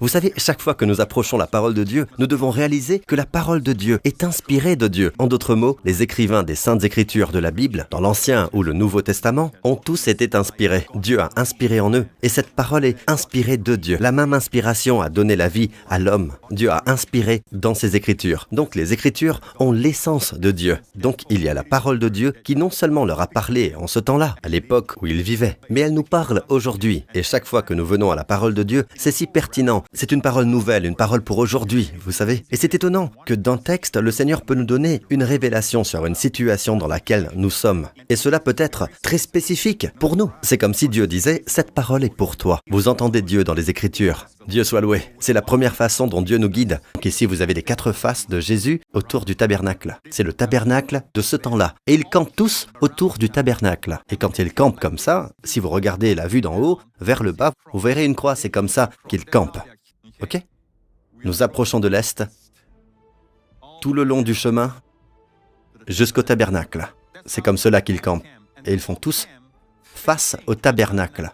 Vous savez, chaque fois que nous approchons la parole de Dieu, nous devons réaliser que la parole de Dieu est inspirée de Dieu. En d'autres mots, les écrivains des Saintes Écritures de la Bible, dans l'Ancien ou le Nouveau Testament, ont tous été inspirés. Dieu a inspiré en eux, et cette parole est inspirée de Dieu. La même inspiration a donné la vie à l'homme. Dieu a inspiré dans ses Écritures. Donc les Écritures ont l'essence de Dieu. Donc il y a la parole de Dieu qui non seulement leur a parlé en ce temps-là, à l'époque où ils vivaient, mais elle nous parle aujourd'hui. Et chaque fois que nous venons à la parole de Dieu, c'est si pertinent. C'est une parole nouvelle, une parole pour aujourd'hui, vous savez. Et c'est étonnant que dans le texte, le Seigneur peut nous donner une révélation sur une situation dans laquelle nous sommes. Et cela peut être très spécifique pour nous. C'est comme si Dieu disait, cette parole est pour toi. Vous entendez Dieu dans les Écritures. Dieu soit loué. C'est la première façon dont Dieu nous guide. Donc ici, vous avez les 4 faces de Jésus autour du tabernacle. C'est le tabernacle de ce temps-là. Et ils campent tous autour du tabernacle. Et quand ils campent comme ça, si vous regardez la vue d'en haut, vers le bas, vous verrez une croix. C'est comme ça qu'ils campent. Ok ? Nous approchons de l'Est, tout le long du chemin, jusqu'au tabernacle. C'est comme cela qu'ils campent. Et ils font tous face au tabernacle.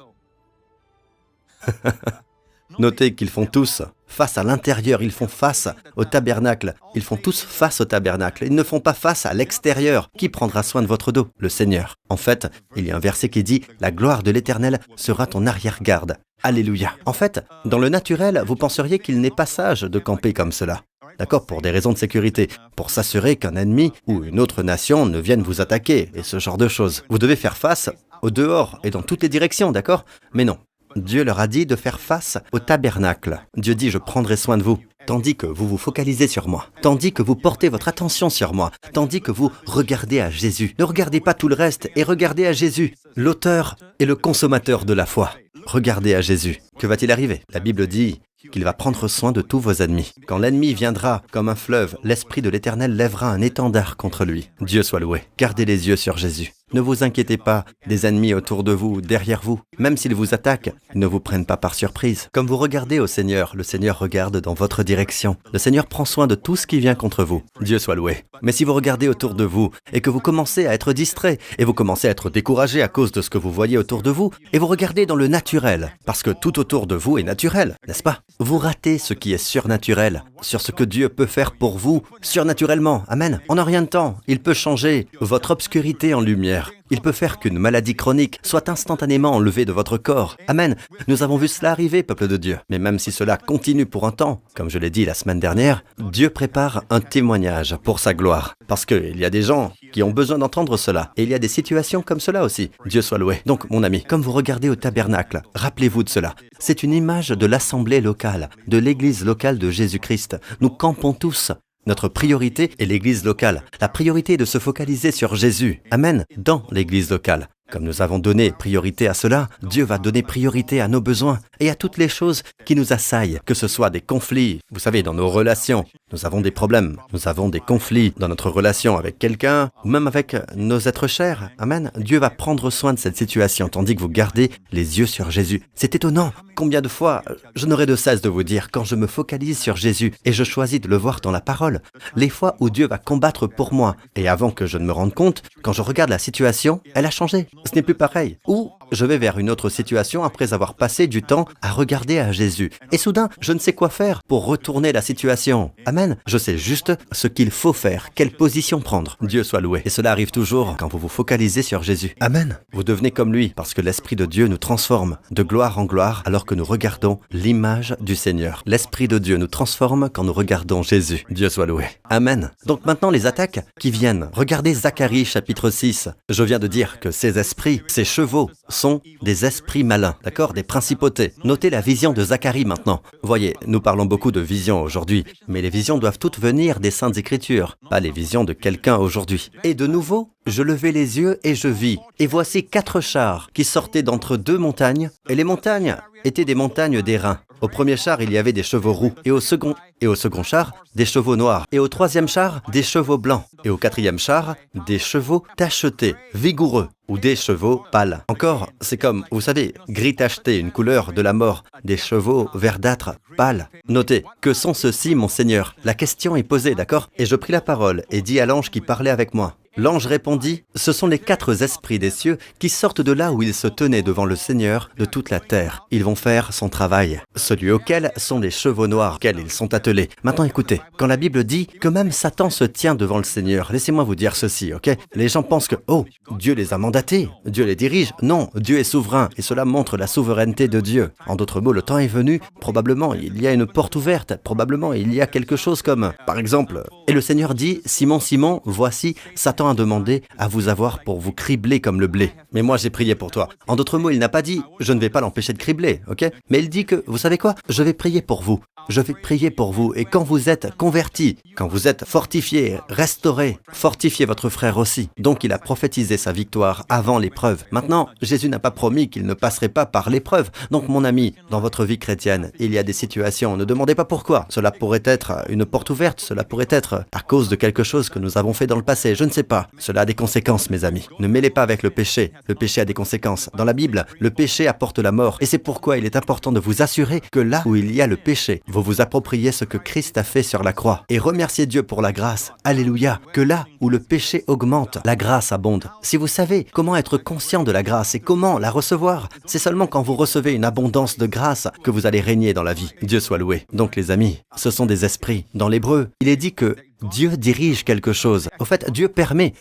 Notez qu'ils font tous face à l'intérieur, ils font face au tabernacle. Ils font tous face au tabernacle. Ils ne font pas face à l'extérieur. Qui prendra soin de votre dos ? Le Seigneur. En fait, il y a un verset qui dit « La gloire de l'Éternel sera ton arrière-garde ». Alléluia. En fait, dans le naturel, vous penseriez qu'il n'est pas sage de camper comme cela. D'accord, pour des raisons de sécurité, pour s'assurer qu'un ennemi ou une autre nation ne vienne vous attaquer et ce genre de choses. Vous devez faire face au dehors et dans toutes les directions, d'accord ? Mais non. Dieu leur a dit de faire face au tabernacle. Dieu dit « Je prendrai soin de vous ». Tandis que vous vous focalisez sur moi, tandis que vous portez votre attention sur moi, tandis que vous regardez à Jésus. Ne regardez pas tout le reste et regardez à Jésus, l'auteur et le consommateur de la foi. Regardez à Jésus. Que va-t-il arriver ? La Bible dit qu'il va prendre soin de tous vos ennemis. Quand l'ennemi viendra comme un fleuve, l'Esprit de l'Éternel lèvera un étendard contre lui. Dieu soit loué. Gardez les yeux sur Jésus. Ne vous inquiétez pas des ennemis autour de vous, derrière vous. Même s'ils vous attaquent, ils ne vous prennent pas par surprise. Comme vous regardez au Seigneur, le Seigneur regarde dans votre direction. Le Seigneur prend soin de tout ce qui vient contre vous. Dieu soit loué. Mais si vous regardez autour de vous et que vous commencez à être distrait et vous commencez à être découragé à cause de ce que vous voyez autour de vous et vous regardez dans le naturel, parce que tout autour de vous est naturel, n'est-ce pas ? Vous ratez ce qui est surnaturel, sur ce que Dieu peut faire pour vous, surnaturellement. Amen. En un rien de temps, il peut changer votre obscurité en lumière. Il peut faire qu'une maladie chronique soit instantanément enlevée de votre corps. Amen. Nous avons vu cela arriver, peuple de Dieu. Mais même si cela continue pour un temps, comme je l'ai dit la semaine dernière, Dieu prépare un témoignage pour sa gloire. Parce qu'il y a des gens qui ont besoin d'entendre cela. Et il y a des situations comme cela aussi. Dieu soit loué. Donc, mon ami, comme vous regardez au tabernacle, rappelez-vous de cela. C'est une image de l'assemblée locale, de l'église locale de Jésus-Christ. Nous campons tous. Notre priorité est l'église locale. La priorité est de se focaliser sur Jésus. Amen. Dans l'église locale. Comme nous avons donné priorité à cela, Dieu va donner priorité à nos besoins et à toutes les choses qui nous assaillent, que ce soit des conflits, vous savez, dans nos relations. Nous avons des problèmes, nous avons des conflits dans notre relation avec quelqu'un ou même avec nos êtres chers. Amen. Dieu va prendre soin de cette situation tandis que vous gardez les yeux sur Jésus. C'est étonnant. Combien de fois je n'aurai de cesse de vous dire quand je me focalise sur Jésus et je choisis de le voir dans la parole, les fois où Dieu va combattre pour moi et avant que je ne me rende compte, quand je regarde la situation, elle a changé. Ce n'est plus pareil. Ou je vais vers une autre situation après avoir passé du temps à regarder à Jésus. Et soudain, je ne sais quoi faire pour retourner la situation. Amen. Je sais juste ce qu'il faut faire, quelle position prendre. Dieu soit loué. Et cela arrive toujours quand vous vous focalisez sur Jésus. Amen. Vous devenez comme lui parce que l'Esprit de Dieu nous transforme de gloire en gloire alors que nous regardons l'image du Seigneur. L'Esprit de Dieu nous transforme quand nous regardons Jésus. Dieu soit loué. Amen. Donc maintenant les attaques qui viennent. Regardez Zacharie chapitre 6. Je viens de dire que ces esprits, ces chevaux, sont des esprits malins, d'accord, des principautés. Notez la vision de Zacharie maintenant. Voyez, nous parlons beaucoup de visions aujourd'hui, mais les visions doivent toutes venir des Saintes Écritures, pas les visions de quelqu'un aujourd'hui. Et de nouveau, je levai les yeux et je vis. Et voici 4 chars qui sortaient d'entre 2 montagnes, et les montagnes étaient des montagnes d'airain. Au premier char, il y avait des chevaux roux, et au second char, des chevaux noirs, et au troisième char, des chevaux blancs, et au quatrième char, des chevaux tachetés, vigoureux, ou des chevaux pâles. Encore, c'est comme, vous savez, gris tacheté, une couleur de la mort, des chevaux verdâtres, pâles. Notez, que sont ceux-ci, mon Seigneur ? La question est posée, d'accord ? Et je pris la parole et dis à l'ange qui parlait avec moi. L'ange répondit, « Ce sont les 4 esprits des cieux qui sortent de là où ils se tenaient devant le Seigneur de toute la terre. Ils vont faire son travail, celui auquel sont les chevaux noirs, auxquels ils sont attelés. » Maintenant écoutez, quand la Bible dit que même Satan se tient devant le Seigneur, laissez-moi vous dire ceci, ok? Les gens pensent que, oh, Dieu les a mandatés, Dieu les dirige. Non, Dieu est souverain et cela montre la souveraineté de Dieu. En d'autres mots, le temps est venu, probablement il y a une porte ouverte, probablement il y a quelque chose comme, par exemple, et le Seigneur dit, « Simon, Simon, voici, Satan a demandé à vous avoir pour vous cribler comme le blé. Mais moi j'ai prié pour toi. » En d'autres mots, il n'a pas dit, « Je ne vais pas l'empêcher de cribler, ok? » Mais il dit que, vous savez quoi? Je vais prier pour vous. Je vais prier pour vous. Et quand vous êtes convertis, quand vous êtes fortifiés, restaurés, fortifiez votre frère aussi. Donc il a prophétisé sa victoire avant l'épreuve. Maintenant, Jésus n'a pas promis qu'il ne passerait pas par l'épreuve. Donc mon ami, dans votre vie chrétienne, il y a des situations, ne demandez pas pourquoi. Cela pourrait être une porte ouverte, cela pourrait être à cause de quelque chose que nous avons fait dans le passé, je ne sais pas. Cela a des conséquences, mes amis. Ne mêlez pas avec le péché. Le péché a des conséquences. Dans la Bible, le péché apporte la mort. Et c'est pourquoi il est important de vous assurer que là où il y a le péché, vous vous appropriez ce que Christ a fait sur la croix. Et remerciez Dieu pour la grâce. Alléluia. Que là où le péché augmente, la grâce abonde. Si vous savez comment être conscient de la grâce et comment la recevoir, c'est seulement quand vous recevez une abondance de grâce que vous allez régner dans la vie. Dieu soit loué. Donc les amis, ce sont des esprits. Dans l'hébreu, il est dit que Dieu dirige quelque chose. Au fait, Dieu permet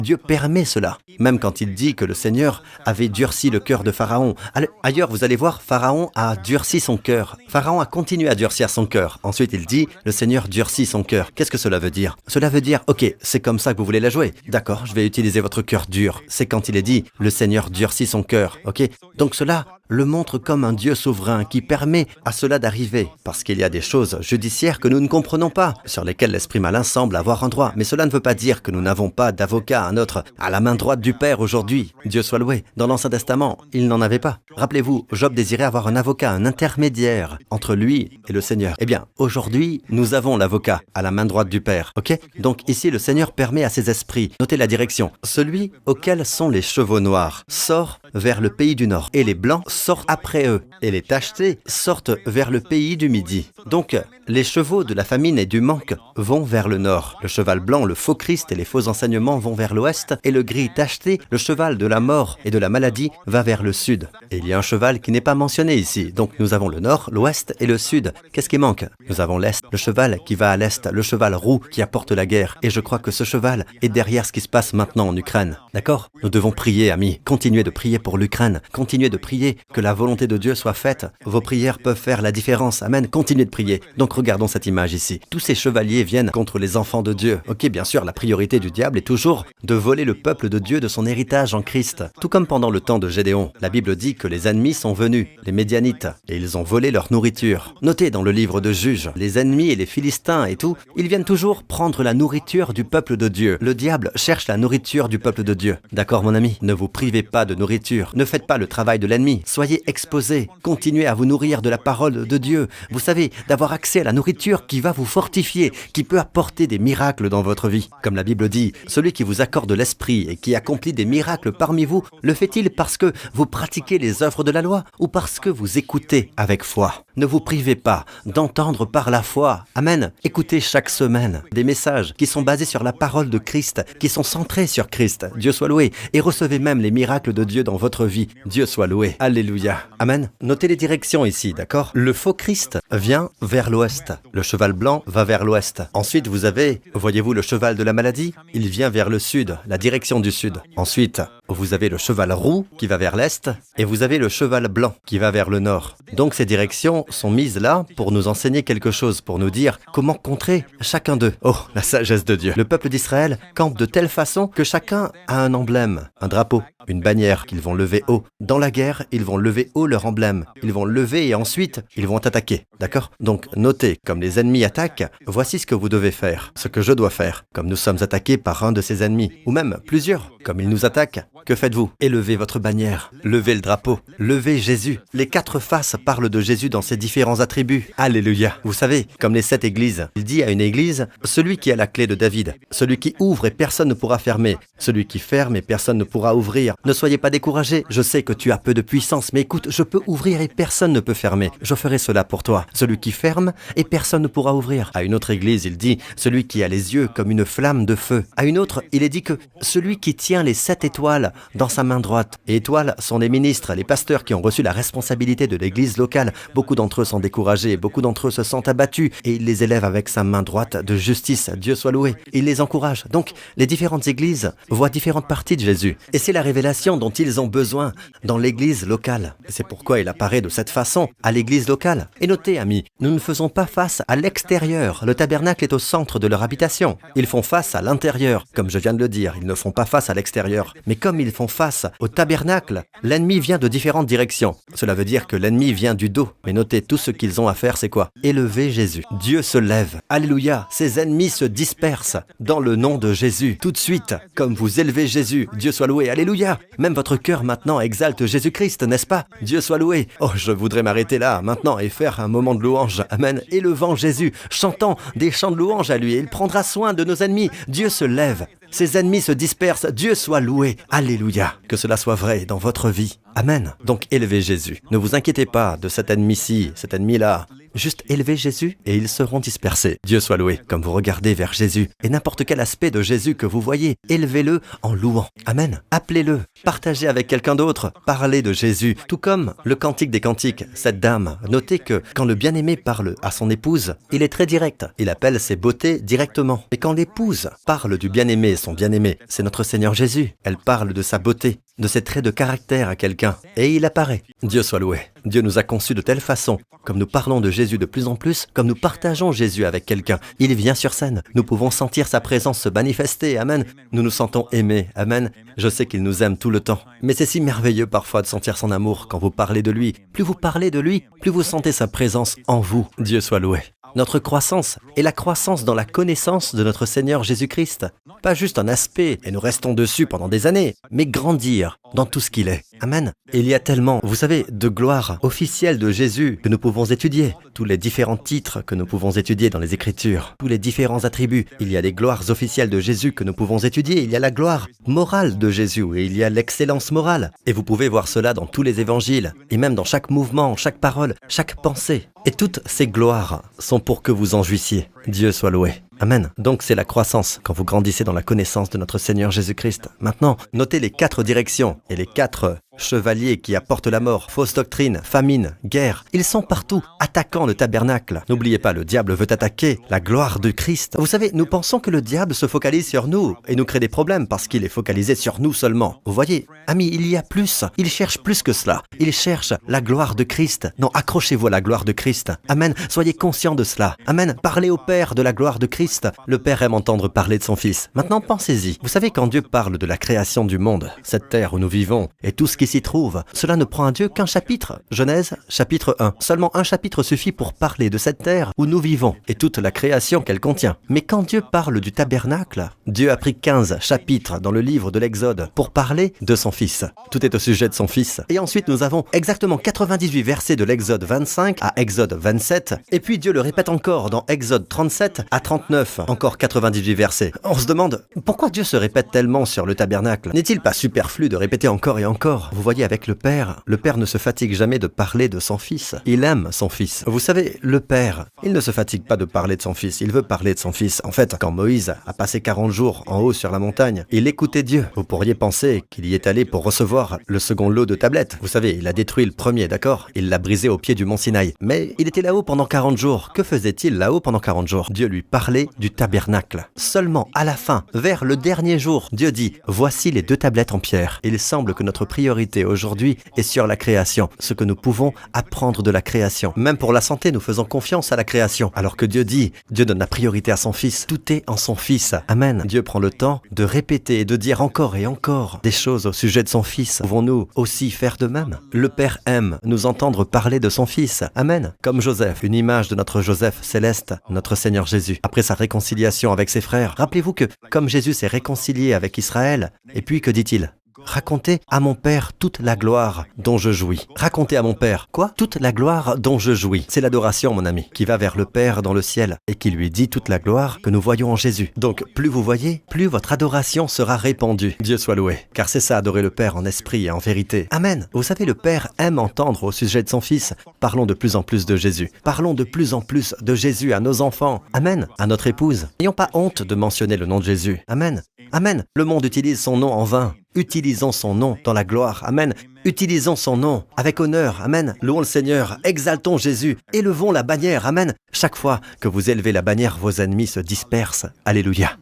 cela. Même quand il dit que le Seigneur avait durci le cœur de Pharaon. Ailleurs, vous allez voir, Pharaon a durci son cœur. Pharaon a continué à durcir son cœur. Ensuite, il dit, le Seigneur durcit son cœur. Qu'est-ce que cela veut dire? Cela veut dire, ok, c'est comme ça que vous voulez la jouer. D'accord, je vais utiliser votre cœur dur. C'est quand il est dit, le Seigneur durcit son cœur. Ok? Donc cela le montre comme un Dieu souverain qui permet à cela d'arriver. Parce qu'il y a des choses judiciaires que nous ne comprenons pas, sur lesquelles l'esprit malin semble avoir un droit. Mais cela ne veut pas dire que nous n'avons pas d'avocat à la main droite du Père aujourd'hui. Dieu soit loué. Dans l'Ancien Testament, il n'en avait pas. Rappelez-vous, Job désirait avoir un avocat, un intermédiaire entre lui et le Seigneur. Eh bien, aujourd'hui, nous avons l'avocat à la main droite du Père. Ok? Donc ici, le Seigneur permet à ses esprits, notez la direction, celui auquel sont les chevaux noirs sort vers le pays du Nord, et les blancs sortent après eux, et les tachetés sortent vers le pays du Midi. Donc, les chevaux de la famine et du manque vont vers le nord. Le cheval blanc, le faux Christ et les faux enseignements vont vers l'ouest, et le gris tacheté, le cheval de la mort et de la maladie, va vers le sud. Et il y a un cheval qui n'est pas mentionné ici. Donc nous avons le nord, l'ouest et le sud. Qu'est-ce qui manque? Nous avons l'est, le cheval qui va à l'est, le cheval roux qui apporte la guerre. Et je crois que ce cheval est derrière ce qui se passe maintenant en Ukraine. D'accord? Nous devons prier, amis. Continuez de prier pour l'Ukraine. Continuez de prier que la volonté de Dieu soit faite. Vos prières peuvent faire la différence. Amen. Continuez de prier. Donc regardons cette image ici. Tous ces chevaliers viennent contre les enfants de Dieu. Ok, bien sûr, la priorité du diable est toujours de voler le peuple de Dieu de son héritage en Christ. Tout comme pendant le temps de Gédéon. La Bible dit que les ennemis sont venus, les Médianites, et ils ont volé leur nourriture. Notez dans le livre de Juges, les ennemis et les Philistins et tout, ils viennent toujours prendre la nourriture du peuple de Dieu. Le diable cherche la nourriture du peuple de Dieu. D'accord, mon ami? Ne vous privez pas de nourriture. Ne faites pas le travail de l'ennemi. Soyez exposés. Continuez à vous nourrir de la parole de Dieu. Vous savez, d'avoir accès à la nourriture qui va vous fortifier, qui peut apporter des miracles dans votre vie. Comme la Bible dit, celui qui vous accorde l'esprit et qui accomplit des miracles parmi vous, le fait-il parce que vous pratiquez les œuvres de la loi ou parce que vous écoutez avec foi? Ne vous privez pas d'entendre par la foi. Amen. Écoutez chaque semaine des messages qui sont basés sur la parole de Christ, qui sont centrés sur Christ. Dieu soit loué. Et recevez même les miracles de Dieu dans votre vie. Dieu soit loué. Alléluia. Amen. Notez les directions ici, d'accord? Le faux Christ vient vers l'ouest. Le cheval blanc va vers l'ouest. Ensuite, vous avez, voyez-vous, le cheval de la maladie? Il vient vers le sud, la direction du sud. Ensuite, vous avez le cheval roux qui va vers l'est et vous avez le cheval blanc qui va vers le nord. Donc ces directions sont mises là pour nous enseigner quelque chose, pour nous dire comment contrer chacun d'eux. Oh, la sagesse de Dieu. Le peuple d'Israël campe de telle façon que chacun a un emblème, un drapeau, une bannière qu'ils vont lever haut. Dans la guerre, ils vont lever haut leur emblème. Ils vont le lever et ensuite, ils vont attaquer. D'accord? Donc, notez, comme les ennemis attaquent, voici ce que vous devez faire, ce que je dois faire. Comme nous sommes attaqués par un de ces ennemis, ou même plusieurs, comme ils nous attaquent, que faites-vous? Élevez votre bannière, levez le drapeau, levez Jésus. Les 4 faces parlent de Jésus dans ses différents attributs. Alléluia. Vous savez, comme les 7 églises, il dit à une église, celui qui a la clé de David, celui qui ouvre et personne ne pourra fermer, celui qui ferme et personne ne pourra ouvrir, dire, ne soyez pas découragés, je sais que tu as peu de puissance, mais écoute, je peux ouvrir et personne ne peut fermer. Je ferai cela pour toi. Celui qui ferme et personne ne pourra ouvrir. À une autre église, il dit, celui qui a les yeux comme une flamme de feu. À une autre, il est dit que celui qui tient les 7 étoiles dans sa main droite. Et étoiles sont les ministres, les pasteurs qui ont reçu la responsabilité de l'église locale. Beaucoup d'entre eux sont découragés, beaucoup d'entre eux se sentent abattus et il les élève avec sa main droite de justice. Dieu soit loué. Il les encourage. Donc, les différentes églises voient différentes parties de Jésus. Et c'est la révélation dont ils ont besoin dans l'église locale. C'est pourquoi il apparaît de cette façon à l'église locale. Et notez, amis, nous ne faisons pas face à l'extérieur. Le tabernacle est au centre de leur habitation. Ils font face à l'intérieur. Comme je viens de le dire, ils ne font pas face à l'extérieur. Mais comme ils font face au tabernacle, l'ennemi vient de différentes directions. Cela veut dire que l'ennemi vient du dos. Mais notez, tout ce qu'ils ont à faire, c'est quoi? Élever Jésus. Dieu se lève. Alléluia. Ses ennemis se dispersent dans le nom de Jésus. Tout de suite, comme vous élevez Jésus, Dieu soit loué. Alléluia. Même votre cœur maintenant exalte Jésus-Christ, n'est-ce pas? Dieu soit loué. Oh, je voudrais m'arrêter là, maintenant, et faire un moment de louange. Amen. Élevant Jésus, chantant des chants de louange à lui. Il prendra soin de nos ennemis. Dieu se lève. Ses ennemis se dispersent. Dieu soit loué. Alléluia. Que cela soit vrai dans votre vie. Amen. Donc, élevez Jésus. Ne vous inquiétez pas de cet ennemi-ci, cet ennemi-là. Juste élevez Jésus et ils seront dispersés. Dieu soit loué. Comme vous regardez vers Jésus et n'importe quel aspect de Jésus que vous voyez, élevez-le en louant. Amen. Appelez-le. Partagez avec quelqu'un d'autre. Parlez de Jésus. Tout comme le cantique des cantiques. Cette dame, notez que quand le bien-aimé parle à son épouse, il est très direct. Il appelle ses beautés directement. Et quand l'épouse parle du bien-aimé et son bien-aimé, c'est notre Seigneur Jésus. Elle parle de sa beauté, de ses traits de caractère à quelqu'un. Et il apparaît. Dieu soit loué. Dieu nous a conçus de telle façon, comme nous parlons de Jésus de plus en plus, comme nous partageons Jésus avec quelqu'un, il vient sur scène. Nous pouvons sentir sa présence se manifester. Amen. Nous nous sentons aimés. Amen. Je sais qu'il nous aime tout le temps. Mais c'est si merveilleux parfois de sentir son amour quand vous parlez de lui. Plus vous parlez de lui, plus vous sentez sa présence en vous. Dieu soit loué. Notre croissance est la croissance dans la connaissance de notre Seigneur Jésus-Christ. Pas juste un aspect, et nous restons dessus pendant des années, mais grandir dans tout ce qu'il est. Amen. Et il y a tellement, vous savez, de gloires officielles de Jésus que nous pouvons étudier. Tous les différents titres que nous pouvons étudier dans les Écritures. Tous les différents attributs. Il y a les gloires officielles de Jésus que nous pouvons étudier. Il y a la gloire morale de Jésus et il y a l'excellence morale. Et vous pouvez voir cela dans tous les évangiles, et même dans chaque mouvement, chaque parole, chaque pensée. Et toutes ces gloires sont pour que vous en jouissiez. Dieu soit loué. Amen. Donc c'est la croissance quand vous grandissez dans la connaissance de notre Seigneur Jésus-Christ. Maintenant, notez les 4 directions et les 4 chevaliers qui apportent la mort, fausse doctrine, famine, guerre. Ils sont partout, attaquant le tabernacle. N'oubliez pas, le diable veut attaquer la gloire de Christ. Vous savez, nous pensons que le diable se focalise sur nous et nous crée des problèmes parce qu'il est focalisé sur nous seulement. Vous voyez, amis, il y a plus. Il cherche plus que cela. Il cherche la gloire de Christ. Non, accrochez-vous à la gloire de Christ. Amen. Soyez conscients de cela. Amen. Parlez au Père de la gloire de Christ. Le Père aime entendre parler de son Fils. Maintenant, pensez-y. Vous savez, quand Dieu parle de la création du monde, cette terre où nous vivons et tout ce qui s'y trouve, cela ne prend à Dieu qu'un chapitre. Genèse, chapitre 1. Seulement un chapitre suffit pour parler de cette terre où nous vivons et toute la création qu'elle contient. Mais quand Dieu parle du tabernacle, Dieu a pris 15 chapitres dans le livre de l'Exode pour parler de son Fils. Tout est au sujet de son Fils. Et ensuite, nous avons exactement 98 versets de l'Exode 25 à Exode 27. Et puis Dieu le répète encore dans Exode 37 à 39. Encore 98 versets. On se demande, pourquoi Dieu se répète tellement sur le tabernacle? N'est-il pas superflu de répéter encore et encore? Vous voyez, avec le Père ne se fatigue jamais de parler de son Fils. Il aime son Fils. Vous savez, le Père, il ne se fatigue pas de parler de son Fils. Il veut parler de son Fils. En fait, quand Moïse a passé 40 jours en haut sur la montagne, il écoutait Dieu. Vous pourriez penser qu'il y est allé pour recevoir le second lot de tablettes. Vous savez, il a détruit le premier, d'accord? Il l'a brisé au pied du mont Sinaï. Mais il était là-haut pendant 40 jours. Que faisait-il là-haut pendant 40 jours? Dieu lui parlait du tabernacle. Seulement à la fin, vers le dernier jour, Dieu dit « Voici les 2 tablettes en pierre ». Il semble que notre priorité aujourd'hui est sur la création, ce que nous pouvons apprendre de la création. Même pour la santé, nous faisons confiance à la création. Alors que Dieu dit, Dieu donne la priorité à son Fils. Tout est en son Fils. Amen. Dieu prend le temps de répéter et de dire encore et encore des choses au sujet de son Fils. Pouvons-nous aussi faire de même? Le Père aime nous entendre parler de son Fils. Amen. Comme Joseph, une image de notre Joseph céleste, notre Seigneur Jésus. Après sa réconciliation avec ses frères, rappelez-vous que comme Jésus s'est réconcilié avec Israël, et puis que dit-il? Racontez à mon Père toute la gloire dont je jouis. Racontez à mon Père, quoi? Toute la gloire dont je jouis. C'est l'adoration, mon ami, qui va vers le Père dans le ciel et qui lui dit toute la gloire que nous voyons en Jésus. Donc, plus vous voyez, plus votre adoration sera répandue. Dieu soit loué, car c'est ça, adorer le Père en esprit et en vérité. Amen. Vous savez, le Père aime entendre au sujet de son Fils. Parlons de plus en plus de Jésus. Parlons de plus en plus de Jésus à nos enfants. Amen. À notre épouse. N'ayons pas honte de mentionner le nom de Jésus. Amen. Amen. Le monde utilise son nom en vain. Utilisons son nom dans la gloire. Amen. Utilisons son nom avec honneur. Amen. Louons le Seigneur. Exaltons Jésus. Élevons la bannière. Amen. Chaque fois que vous élevez la bannière, vos ennemis se dispersent. Alléluia.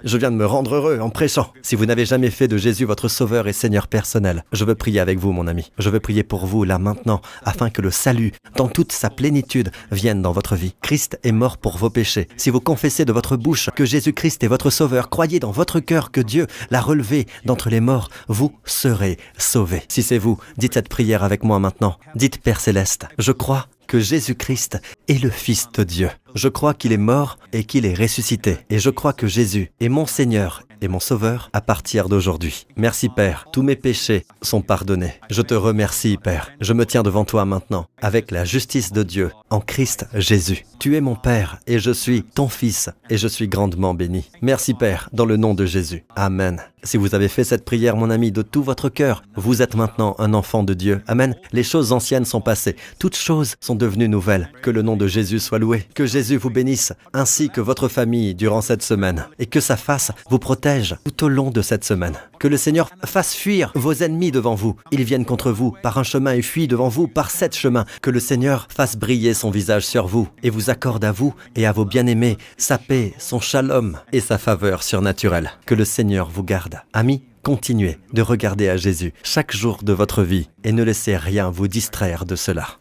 Je viens de me rendre heureux en prêchant. Si vous n'avez jamais fait de Jésus votre sauveur et Seigneur personnel, je veux prier avec vous, mon ami. Je veux prier pour vous, là, maintenant, afin que le salut, dans toute sa plénitude, vienne dans votre vie. Christ est mort pour vos péchés. Si vous confessez de votre bouche que Jésus-Christ est votre sauveur, croyez dans votre cœur que Dieu l'a relevé d'entre les morts, vous serez sauvés. Si c'est vous, dites cette prière avec moi maintenant. Dites, Père Céleste, je crois que Jésus-Christ est le Fils de Dieu. Je crois qu'il est mort et qu'il est ressuscité. Et je crois que Jésus est mon Seigneur et mon Sauveur à partir d'aujourd'hui. Merci Père, tous mes péchés sont pardonnés. Je te remercie Père. Je me tiens devant toi maintenant, avec la justice de Dieu, en Christ Jésus. Tu es mon Père et je suis ton Fils et je suis grandement béni. Merci Père, dans le nom de Jésus. Amen. Si vous avez fait cette prière, mon ami, de tout votre cœur, vous êtes maintenant un enfant de Dieu. Amen. Les choses anciennes sont passées. Toutes choses sont devenues nouvelles. Que le nom de Jésus soit loué. Que Jésus vous bénisse, ainsi que votre famille durant cette semaine. Et que sa face vous protège tout au long de cette semaine. Que le Seigneur fasse fuir vos ennemis devant vous. Ils viennent contre vous par un chemin et fuient devant vous par 7 chemins. Que le Seigneur fasse briller son visage sur vous et vous accorde à vous et à vos bien-aimés sa paix, son shalom et sa faveur surnaturelle. Que le Seigneur vous garde. Amis, continuez de regarder à Jésus chaque jour de votre vie et ne laissez rien vous distraire de cela.